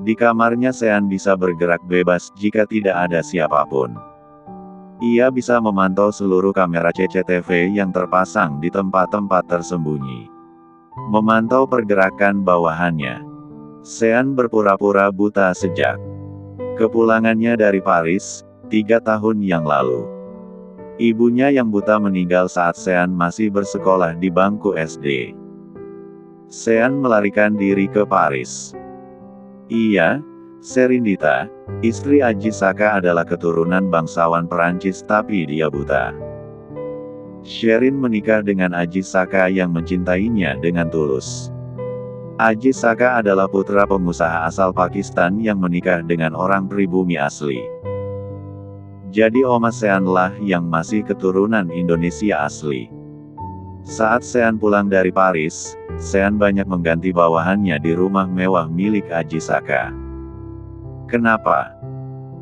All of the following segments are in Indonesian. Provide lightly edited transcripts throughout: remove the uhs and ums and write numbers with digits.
Di kamarnya Sean bisa bergerak bebas jika tidak ada siapapun. Ia bisa memantau seluruh kamera CCTV yang terpasang di tempat-tempat tersembunyi. Memantau pergerakan bawahannya. Sean berpura-pura buta sejak kepulangannya dari Paris, 3 tahun yang lalu. Ibunya yang buta meninggal saat Sean masih bersekolah di bangku SD. Sean melarikan diri ke Paris. Ia, Serindita, istri Aji Saka adalah keturunan bangsawan Perancis tapi dia buta. Sherin menikah dengan Aji Saka yang mencintainya dengan tulus. Aji Saka adalah putra pengusaha asal Pakistan yang menikah dengan orang pribumi asli. Jadi Oma Sean lah yang masih keturunan Indonesia asli. Saat Sean pulang dari Paris, Sean banyak mengganti bawahannya di rumah mewah milik Aji Saka. Kenapa?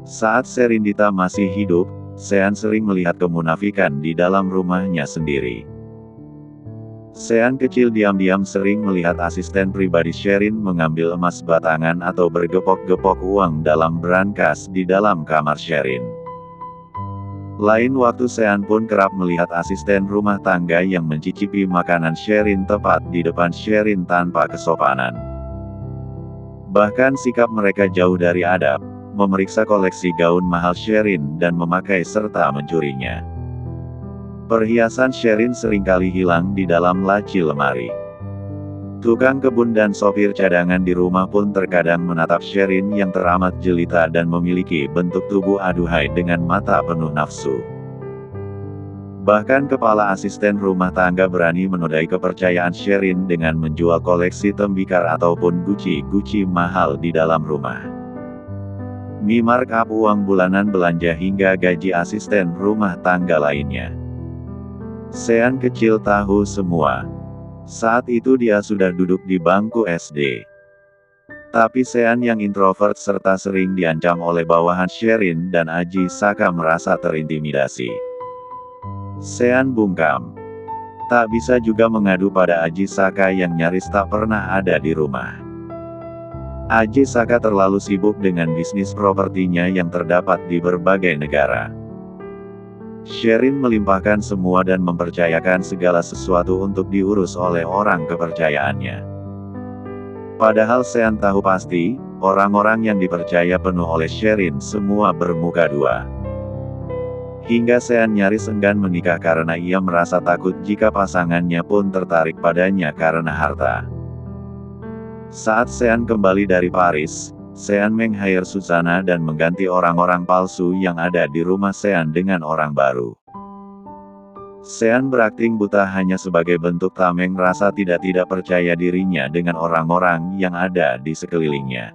Saat Serindita masih hidup, Sean sering melihat kemunafikan di dalam rumahnya sendiri. Sean kecil diam-diam sering melihat asisten pribadi Sherin mengambil emas batangan atau bergepok-gepok uang dalam brankas di dalam kamar Sherin. Lain waktu Sean pun kerap melihat asisten rumah tangga yang mencicipi makanan Sherin tepat di depan Sherin tanpa kesopanan. Bahkan sikap mereka jauh dari adab, memeriksa koleksi gaun mahal Sherin dan memakai serta mencurinya. Perhiasan Sherin seringkali hilang di dalam laci lemari. Tukang kebun dan sopir cadangan di rumah pun terkadang menatap Sherin yang teramat jelita dan memiliki bentuk tubuh aduhai dengan mata penuh nafsu. Bahkan kepala asisten rumah tangga berani menodai kepercayaan Sherin dengan menjual koleksi tembikar ataupun guci mahal di dalam rumah. Markup uang bulanan belanja hingga gaji asisten rumah tangga lainnya. Sean kecil tahu semua. Saat itu dia sudah duduk di bangku SD. Tapi Sean yang introvert serta sering diancam oleh bawahan Sherin dan Aji Saka merasa terintimidasi. Sean bungkam. Tak bisa juga mengadu pada Aji Saka yang nyaris tak pernah ada di rumah. Aji Saka terlalu sibuk dengan bisnis propertinya yang terdapat di berbagai negara. Sherin melimpahkan semua dan mempercayakan segala sesuatu untuk diurus oleh orang kepercayaannya. Padahal Sean tahu pasti, orang-orang yang dipercaya penuh oleh Sherin semua bermuka dua. Hingga Sean nyaris enggan menikah karena ia merasa takut jika pasangannya pun tertarik padanya karena harta. Saat Sean kembali dari Paris, Sean meng-hire Susana dan mengganti orang-orang palsu yang ada di rumah Sean dengan orang baru. Sean berakting buta hanya sebagai bentuk tameng rasa tidak percaya dirinya dengan orang-orang yang ada di sekelilingnya.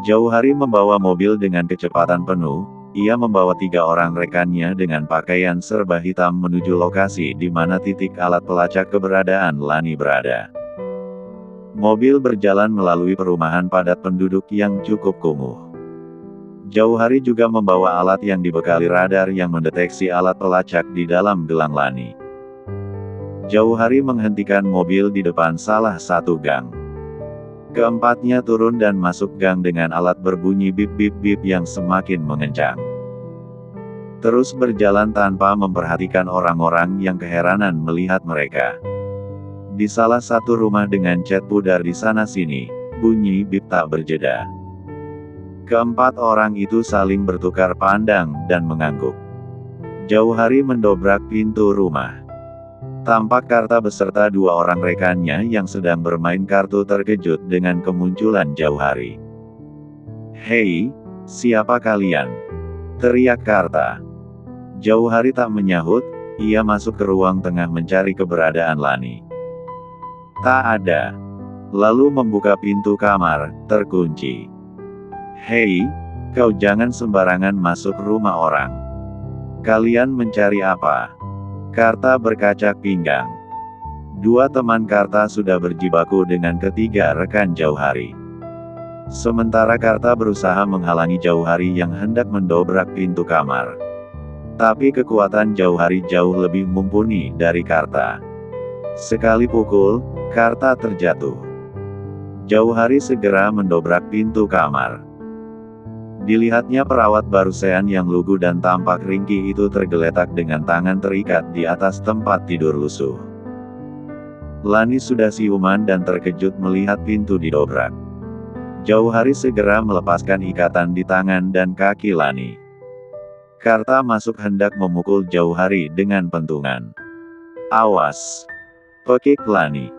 Jauh hari membawa mobil dengan kecepatan penuh, ia membawa 3 orang rekannya dengan pakaian serba hitam menuju lokasi di mana titik alat pelacak keberadaan Lani berada. Mobil berjalan melalui perumahan padat penduduk yang cukup kumuh. Jauh hari juga membawa alat yang dibekali radar yang mendeteksi alat pelacak di dalam gelang Lani. Jauh hari menghentikan mobil di depan salah satu gang. Keempatnya turun dan masuk gang dengan alat berbunyi bip-bip-bip yang semakin mengencang. Terus berjalan tanpa memperhatikan orang-orang yang keheranan melihat mereka. Di salah satu rumah dengan cat pudar di sana-sini, bunyi bip tak berjeda. Keempat orang itu saling bertukar pandang dan mengangguk. Jauh hari mendobrak pintu rumah. Tampak Karta beserta 2 orang rekannya yang sedang bermain kartu terkejut dengan kemunculan Jauh hari. "Hei, siapa kalian?" teriak Karta. Jauh hari tak menyahut, ia masuk ke ruang tengah mencari keberadaan Lani. Tak ada. Lalu membuka pintu kamar, terkunci. "Hei, kau jangan sembarangan masuk rumah orang. Kalian mencari apa?" Karta berkacak pinggang. 2 teman Karta sudah berjibaku dengan ketiga rekan Jauh hari. Sementara Karta berusaha menghalangi Jauh hari yang hendak mendobrak pintu kamar. Tapi kekuatan Jauh hari jauh lebih mumpuni dari Karta. Sekali pukul, Karta terjatuh. Jauhari segera mendobrak pintu kamar. Dilihatnya perawat barusan yang lugu dan tampak ringkih itu tergeletak dengan tangan terikat di atas tempat tidur lusuh. Lani sudah siuman dan terkejut melihat pintu didobrak. Jauhari segera melepaskan ikatan di tangan dan kaki Lani. Karta masuk hendak memukul Jauhari dengan pentungan. "Awas!" pekik Lani.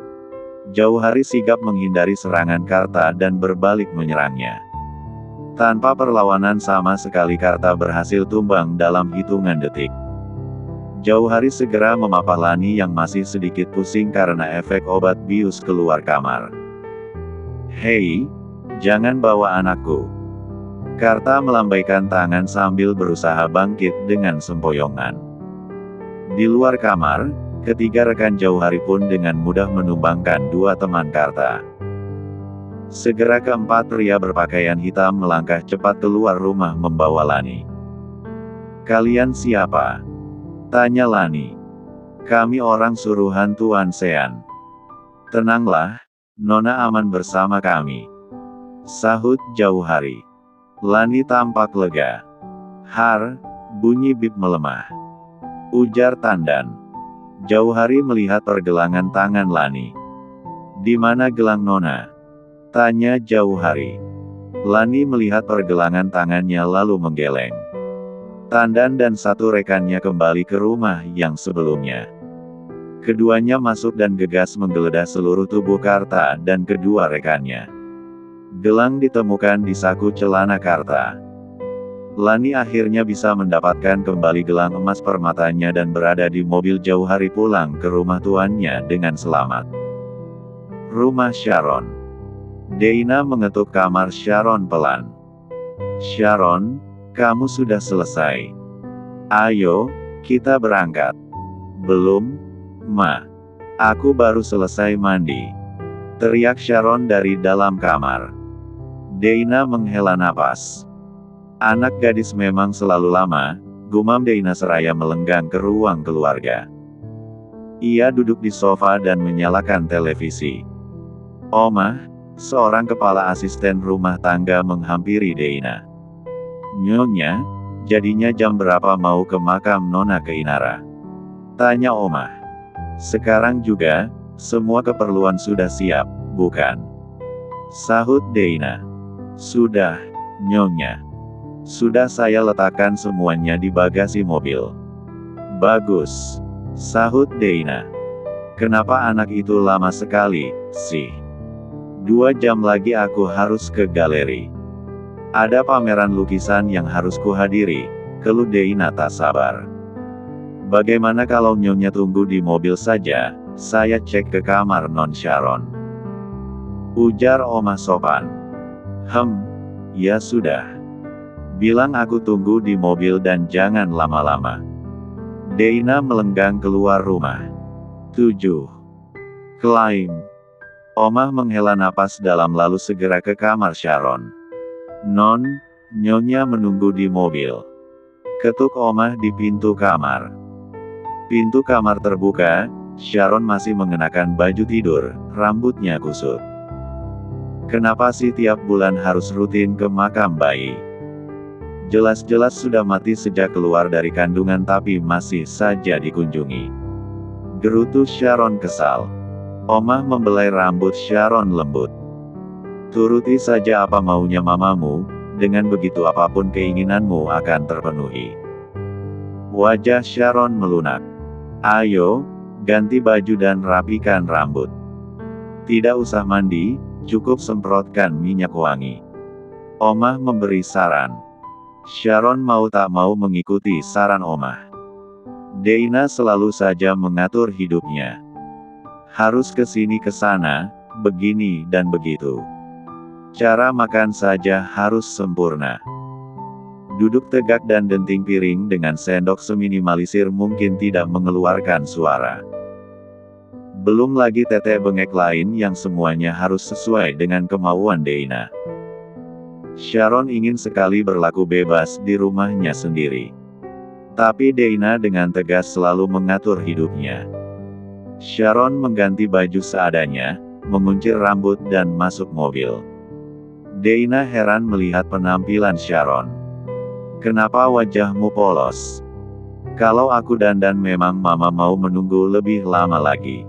Jauhari sigap menghindari serangan Karta dan berbalik menyerangnya. Tanpa perlawanan sama sekali Karta berhasil tumbang dalam hitungan detik. Jauhari segera memapah Lani yang masih sedikit pusing karena efek obat bius keluar kamar. "Hei, jangan bawa anakku." Karta melambaikan tangan sambil berusaha bangkit dengan sempoyongan. Di luar kamar, ketiga rekan Jauhari pun dengan mudah menumbangkan dua teman Karta. Segera keempat pria berpakaian hitam melangkah cepat keluar rumah membawa Lani. "Kalian siapa?" tanya Lani. "Kami orang suruhan Tuan Sean." "Tenanglah, Nona aman bersama kami," sahut Jauhari. Lani tampak lega. "Har, bunyi bip melemah," ujar Tandan. Jauhari melihat pergelangan tangan Lani. "Di mana gelang Nona?" tanya Jauhari. Lani melihat pergelangan tangannya lalu menggeleng. Tandan dan satu rekannya kembali ke rumah yang sebelumnya. Keduanya masuk dan gegas menggeledah seluruh tubuh Karta dan kedua rekannya. Gelang ditemukan di saku celana Karta. Lani akhirnya bisa mendapatkan kembali gelang emas permatanya dan berada di mobil Jauhari pulang ke rumah tuannya dengan selamat. Rumah Sharon. Deina mengetuk kamar Sharon pelan. "Sharon, kamu sudah selesai. Ayo, kita berangkat." "Belum, Ma. Aku baru selesai mandi," teriak Sharon dari dalam kamar. Deina menghela napas. "Anak gadis memang selalu lama," gumam Deina seraya melenggang ke ruang keluarga. Ia duduk di sofa dan menyalakan televisi. "Oma," seorang kepala asisten rumah tangga menghampiri Deina. "Nyonya, jadinya jam berapa mau ke makam Nona Keinara?" tanya Oma. "Sekarang juga, semua keperluan sudah siap, bukan?" sahut Deina. "Sudah, Nyonya. Sudah saya letakkan semuanya di bagasi mobil." "Bagus," sahut Deina. "Kenapa anak itu lama sekali, sih? 2 jam lagi aku harus ke galeri. Ada pameran lukisan yang harus kuhadiri," keluh Deina tak sabar. "Bagaimana kalau Nyonya tunggu di mobil saja, saya cek ke kamar Non Sharon," ujar Oma sopan. Ya sudah. Bilang aku tunggu di mobil dan jangan lama-lama." Deina melenggang keluar rumah. 7. Klaim. Oma menghela napas dalam lalu segera ke kamar Sharon. "Non, Nyonya menunggu di mobil," ketuk Oma di pintu kamar. Pintu kamar terbuka, Sharon masih mengenakan baju tidur, rambutnya kusut. "Kenapa sih tiap bulan harus rutin ke makam bayi? Jelas-jelas sudah mati sejak keluar dari kandungan tapi masih saja dikunjungi," gerutu Sharon kesal. Oma membelai rambut Sharon lembut. "Turuti saja apa maunya mamamu, dengan begitu apapun keinginanmu akan terpenuhi." Wajah Sharon melunak. "Ayo, ganti baju dan rapikan rambut. Tidak usah mandi, cukup semprotkan minyak wangi," Oma memberi saran. Sharon mau tak mau mengikuti saran Oma. Deina selalu saja mengatur hidupnya. Harus ke sini ke sana, begini dan begitu. Cara makan saja harus sempurna. Duduk tegak dan denting piring dengan sendok seminimalisir mungkin tidak mengeluarkan suara. Belum lagi tetek bengek lain yang semuanya harus sesuai dengan kemauan Deina. Sharon ingin sekali berlaku bebas di rumahnya sendiri. Tapi Deina dengan tegas selalu mengatur hidupnya. Sharon mengganti baju seadanya, menguncir rambut dan masuk mobil. Deina heran melihat penampilan Sharon. "Kenapa wajahmu polos? Kalau aku dandan memang mama mau menunggu lebih lama lagi,"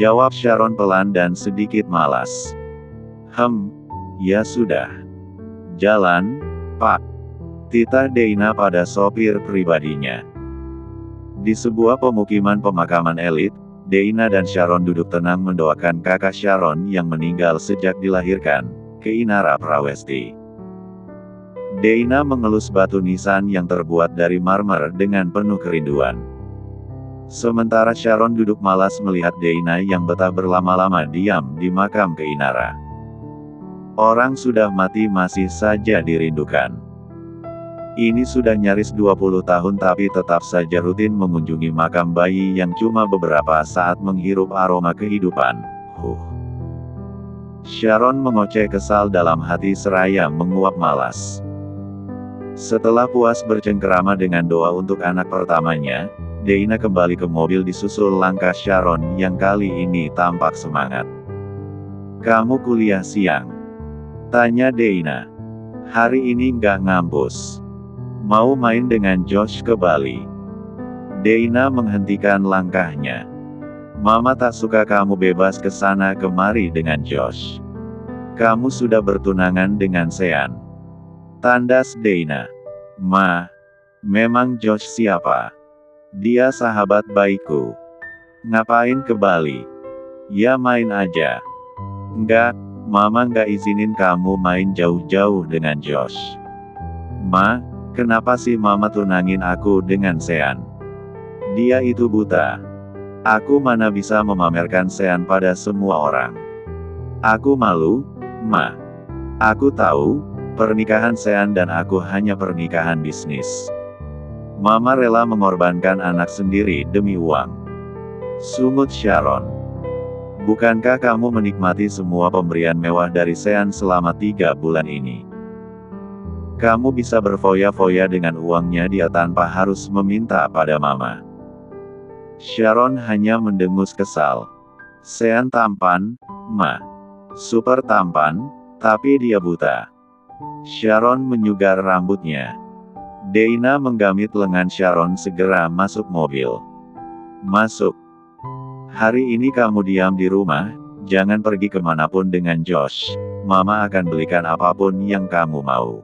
jawab Sharon pelan dan sedikit malas. Ya sudah. Jalan, Pak," titah Deina pada sopir pribadinya. Di sebuah pemukiman pemakaman elit, Deina dan Sharon duduk tenang mendoakan kakak Sharon yang meninggal sejak dilahirkan, Keinara Prawesti. Deina mengelus batu nisan yang terbuat dari marmer dengan penuh kerinduan. Sementara Sharon duduk malas melihat Deina yang betah berlama-lama diam di makam Keinara. Orang sudah mati masih saja dirindukan. Ini sudah nyaris 20 tahun tapi tetap saja rutin mengunjungi makam bayi yang cuma beberapa saat menghirup aroma kehidupan. Sharon mengoceh kesal dalam hati seraya menguap malas. Setelah puas bercengkerama dengan doa untuk anak pertamanya, Deina kembali ke mobil disusul langkah Sharon yang kali ini tampak semangat. "Kamu kuliah siang?" tanya Deina. "Hari ini nggak ngampus. Mau main dengan Josh ke Bali." Deina menghentikan langkahnya. "Mama tak suka kamu bebas ke sana kemari dengan Josh. Kamu sudah bertunangan dengan Sean," tandas Deina. "Ma, memang Josh siapa? Dia sahabat baikku. Ngapain ke Bali? Ya main aja." "Enggak, Mama nggak izinin kamu main jauh-jauh dengan Josh." "Ma, kenapa sih Mama tunangin aku dengan Sean? Dia itu buta. Aku mana bisa memamerkan Sean pada semua orang. Aku malu, Ma. Aku tahu, pernikahan Sean dan aku hanya pernikahan bisnis. Mama rela mengorbankan anak sendiri demi uang," sungut Sharon. "Bukankah kamu menikmati semua pemberian mewah dari Sean selama 3 bulan ini? Kamu bisa berfoya-foya dengan uangnya dia tanpa harus meminta pada Mama." Sharon hanya mendengus kesal. "Sean tampan, Ma. Super tampan, tapi dia buta." Sharon menyugar rambutnya. Deina menggamit lengan Sharon segera masuk mobil. "Masuk. Hari ini kamu diam di rumah, jangan pergi kemanapun dengan Josh. Mama akan belikan apapun yang kamu mau."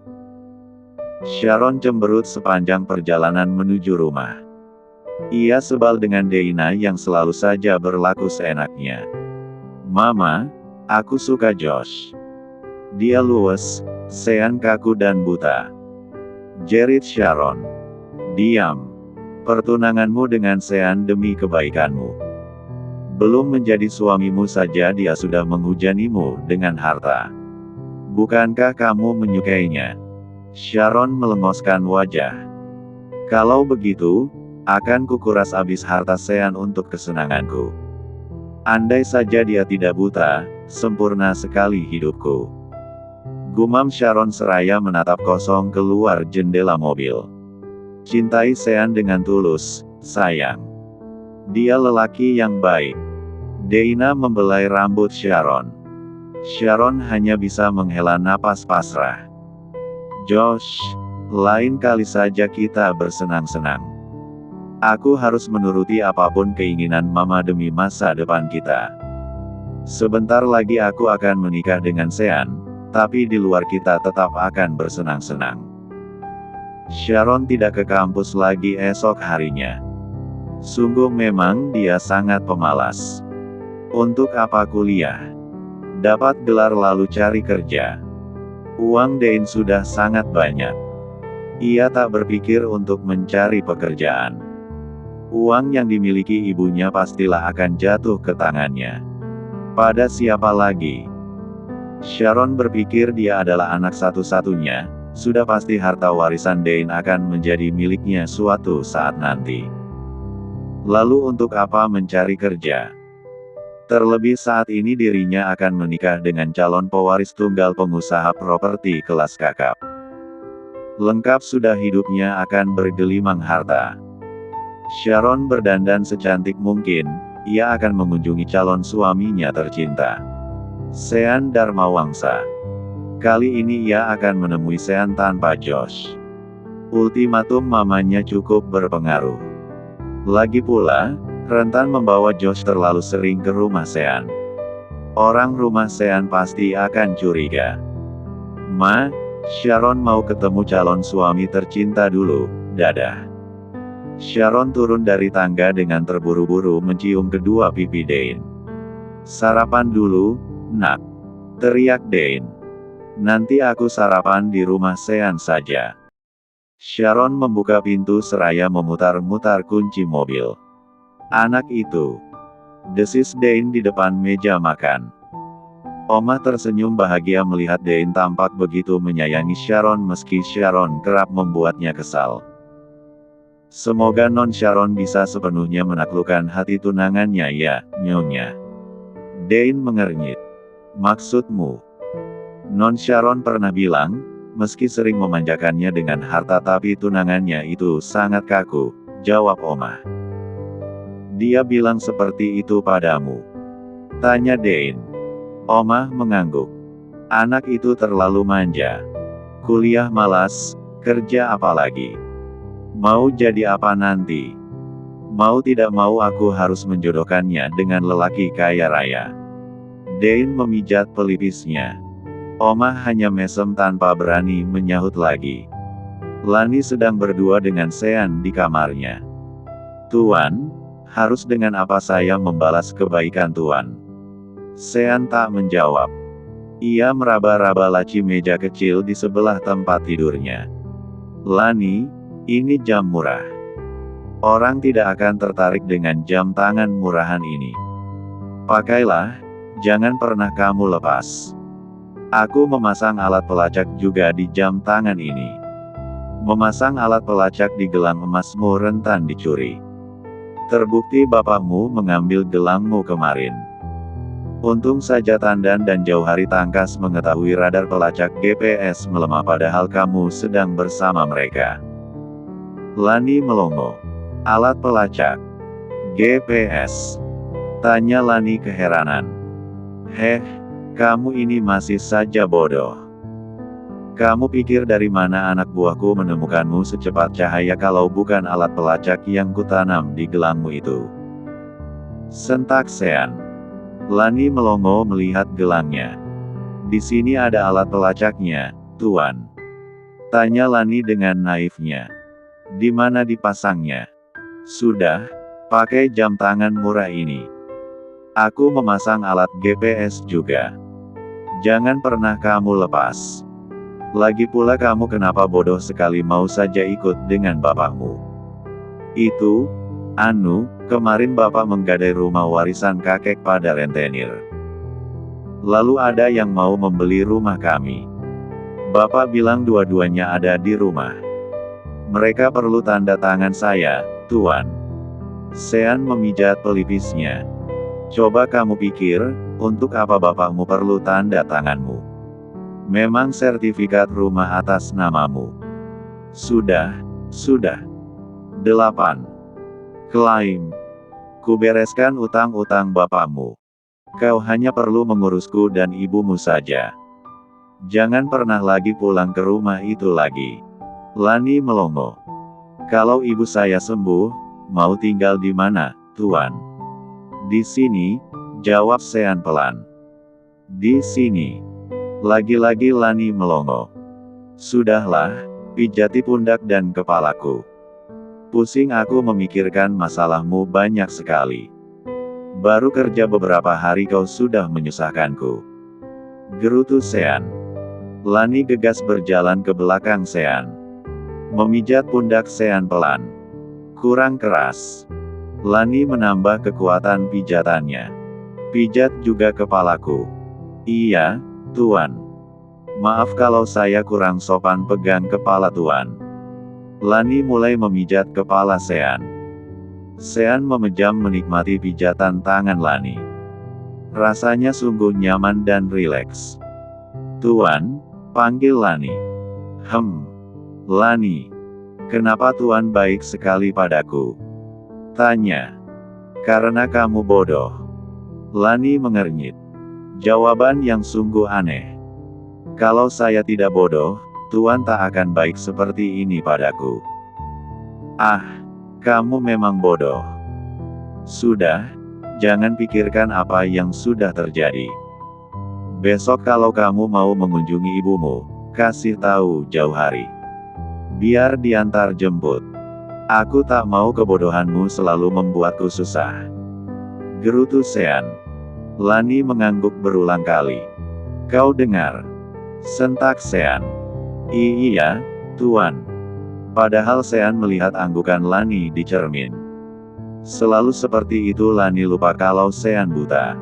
Sharon cemberut sepanjang perjalanan menuju rumah. Ia sebal dengan Deina yang selalu saja berlaku seenaknya. "Mama, aku suka Josh. Dia luwes, Sean kaku dan buta," jerit Sharon. "Diam. Pertunanganmu dengan Sean demi kebaikanmu. Belum menjadi suamimu saja dia sudah menghujanimu dengan harta. Bukankah kamu menyukainya?" Sharon melengoskan wajah. "Kalau begitu, akan kukuras habis harta Sean untuk kesenanganku. Andai saja dia tidak buta, sempurna sekali hidupku," gumam Sharon seraya menatap kosong keluar jendela mobil. "Cintai Sean dengan tulus, sayang. Dia lelaki yang baik." Deina membelai rambut Sharon. Sharon hanya bisa menghela napas pasrah. "Josh, lain kali saja kita bersenang-senang. Aku harus menuruti apapun keinginan Mama demi masa depan kita. Sebentar lagi aku akan menikah dengan Sean, tapi di luar kita tetap akan bersenang-senang." Sharon tidak ke kampus lagi esok harinya. Sungguh memang dia sangat pemalas. Untuk apa kuliah? Dapat gelar lalu cari kerja. Uang Dein sudah sangat banyak. Ia tak berpikir untuk mencari pekerjaan. Uang yang dimiliki ibunya pastilah akan jatuh ke tangannya. Pada siapa lagi? Sharon berpikir dia adalah anak satu-satunya, sudah pasti harta warisan Dein akan menjadi miliknya suatu saat nanti. Lalu untuk apa mencari kerja? Terlebih saat ini dirinya akan menikah dengan calon pewaris tunggal pengusaha properti kelas kakap. Lengkap sudah hidupnya akan bergelimang harta. Sharon berdandan secantik mungkin, ia akan mengunjungi calon suaminya tercinta, Sean Dharmawangsa. Kali ini ia akan menemui Sean tanpa Josh. Ultimatum mamanya cukup berpengaruh. Lagi pula, Rentan membawa Josh terlalu sering ke rumah Sean. Orang rumah Sean pasti akan curiga. Ma, Sharon mau ketemu calon suami tercinta dulu, dadah. Sharon turun dari tangga dengan terburu-buru mencium kedua pipi Dane. Sarapan dulu, nak, teriak Dane. Nanti aku sarapan di rumah Sean saja. Sharon membuka pintu seraya memutar-mutar kunci mobil. Anak itu, desis Dane di depan meja makan. Oma tersenyum bahagia melihat Dane tampak begitu menyayangi Sharon meski Sharon kerap membuatnya kesal. Semoga Non Sharon bisa sepenuhnya menaklukkan hati tunangannya ya, Nyonya. Dane mengernyit. Maksudmu? Non Sharon pernah bilang, meski sering memanjakannya dengan harta tapi tunangannya itu sangat kaku, jawab Oma. Dia bilang seperti itu padamu? Tanya Dane. Oma mengangguk. Anak itu terlalu manja. Kuliah malas, kerja apalagi. Mau jadi apa nanti? Mau tidak mau aku harus menjodohkannya dengan lelaki kaya raya. Dane memijat pelipisnya. Oma hanya mesem tanpa berani menyahut lagi. Lani sedang berdua dengan Sean di kamarnya. Tuan, harus dengan apa saya membalas kebaikan Tuan? Sean tak menjawab. Ia meraba-raba laci meja kecil di sebelah tempat tidurnya. Lani, ini jam murah. Orang tidak akan tertarik dengan jam tangan murahan ini. Pakailah, jangan pernah kamu lepas. Aku memasang alat pelacak juga di jam tangan ini. Memasang alat pelacak di gelang emasmu rentan dicuri. Terbukti bapakmu mengambil gelangmu kemarin. Untung saja Tandan dan Jauhari Tangkas mengetahui radar pelacak GPS melemah padahal kamu sedang bersama mereka. Lani melongo. Alat pelacak? GPS? Tanya Lani keheranan. Kamu ini masih saja bodoh. Kamu pikir dari mana anak buahku menemukanmu secepat cahaya kalau bukan alat pelacak yang kutanam di gelangmu itu? Sentak Sean. Lani melongo melihat gelangnya. Di sini ada alat pelacaknya, Tuan. Tanya Lani dengan naifnya. Di mana dipasangnya? Sudah, pakai jam tangan murah ini. Aku memasang alat GPS juga. Jangan pernah kamu lepas. Lagi pula kamu kenapa bodoh sekali mau saja ikut dengan bapakmu? Itu, kemarin bapak menggadai rumah warisan kakek pada rentenir. Lalu ada yang mau membeli rumah kami. Bapak bilang dua-duanya ada di rumah. Mereka perlu tanda tangan saya, Tuan. Sean memijat pelipisnya. Coba kamu pikir, untuk apa bapakmu perlu tanda tanganmu? Memang sertifikat rumah atas namamu. Sudah. 8. Klaim. Kubereskan utang-utang bapakmu. Kau hanya perlu mengurusku dan ibumu saja. Jangan pernah lagi pulang ke rumah itu lagi. Lani melongo. Kalau ibu saya sembuh, mau tinggal di mana, Tuan? Di sini, jawab Sean pelan. Di sini. Lagi-lagi Lani melongo. Sudahlah, pijati pundak dan kepalaku. Pusing aku memikirkan masalahmu banyak sekali. Baru kerja beberapa hari kau sudah menyusahkanku. Gerutu Sean. Lani gegas berjalan ke belakang Sean. Memijat pundak Sean pelan. Kurang keras. Lani menambah kekuatan pijatannya. Pijat juga kepalaku. Iya, Tuan. Maaf kalau saya kurang sopan pegang kepala Tuan. Lani mulai memijat kepala Sean. Sean memejam menikmati pijatan tangan Lani. Rasanya sungguh nyaman dan rileks. Tuan, panggil Lani. Lani. Kenapa Tuan baik sekali padaku? Tanya. Karena kamu bodoh. Lani mengernyit. Jawaban yang sungguh aneh. Kalau saya tidak bodoh, Tuan tak akan baik seperti ini padaku. Ah, kamu memang bodoh. Sudah, jangan pikirkan apa yang sudah terjadi. Besok kalau kamu mau mengunjungi ibumu, kasih tahu jauh hari. Biar diantar jemput. Aku tak mau kebodohanmu selalu membuatku susah. Gerutu Sean. Lani mengangguk berulang kali. Kau dengar? Sentak Sean. Iya, Tuan. Padahal Sean melihat anggukan Lani di cermin. Selalu seperti itu Lani lupa kalau Sean buta.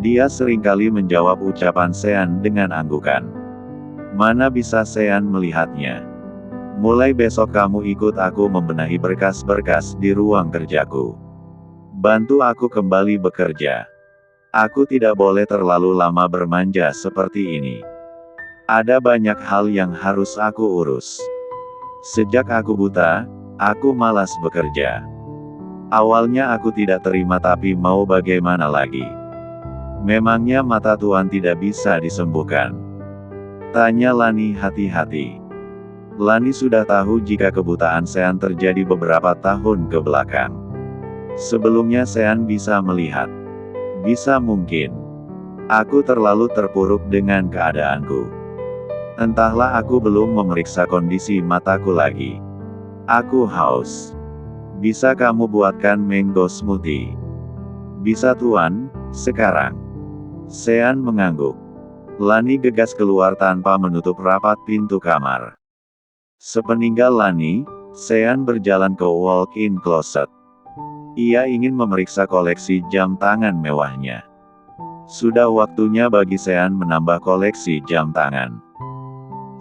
Dia seringkali menjawab ucapan Sean dengan anggukan. Mana bisa Sean melihatnya? Mulai besok kamu ikut aku membenahi berkas-berkas di ruang kerjaku. Bantu aku kembali bekerja. Aku tidak boleh terlalu lama bermanja seperti ini. Ada banyak hal yang harus aku urus. Sejak aku buta, aku malas bekerja. Awalnya aku tidak terima tapi mau bagaimana lagi. Memangnya mata Tuan tidak bisa disembuhkan? Tanya Lani hati-hati. Lani sudah tahu jika kebutaan Sean terjadi beberapa tahun ke belakang. Sebelumnya Sean bisa melihat. Bisa mungkin. Aku terlalu terpuruk dengan keadaanku. Entahlah aku belum memeriksa kondisi mataku lagi. Aku haus. Bisa kamu buatkan mango smoothie? Bisa Tuan, sekarang. Sean mengangguk. Lani gegas keluar tanpa menutup rapat pintu kamar. Sepeninggal Lani, Sean berjalan ke walk-in closet. Ia ingin memeriksa koleksi jam tangan mewahnya. Sudah waktunya bagi Sean menambah koleksi jam tangan.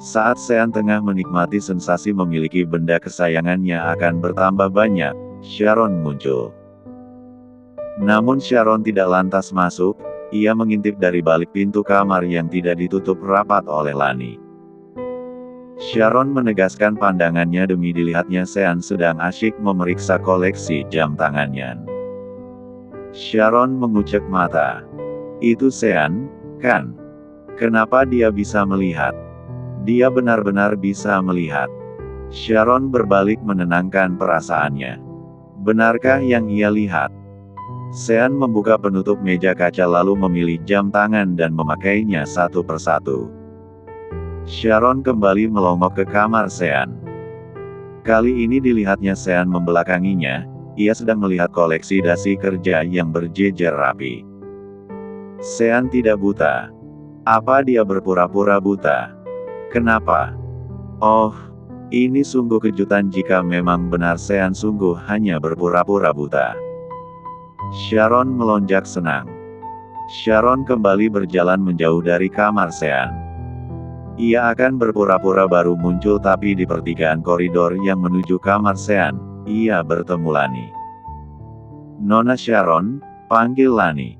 Saat Sean tengah menikmati sensasi memiliki benda kesayangannya akan bertambah banyak, Sharon muncul. Namun Sharon tidak lantas masuk, ia mengintip dari balik pintu kamar yang tidak ditutup rapat oleh Lani. Sharon menegaskan pandangannya demi dilihatnya Sean sedang asyik memeriksa koleksi jam tangannya. Sharon mengucek mata. Itu Sean, kan? Kenapa dia bisa melihat? Dia benar-benar bisa melihat. Sharon berbalik menenangkan perasaannya. Benarkah yang ia lihat? Sean membuka penutup meja kaca lalu memilih jam tangan dan memakainya satu persatu. Sharon kembali melongok ke kamar Sean. Kali ini dilihatnya Sean membelakanginya, ia sedang melihat koleksi dasi kerja yang berjejer rapi. Sean tidak buta. Apa dia berpura-pura buta? Kenapa? Oh, ini sungguh kejutan jika memang benar Sean sungguh hanya berpura-pura buta. Sharon melonjak senang. Sharon kembali berjalan menjauh dari kamar Sean. Ia akan berpura-pura baru muncul tapi di pertigaan koridor yang menuju kamar Sean, ia bertemu Lani. Nona Sharon, panggil Lani.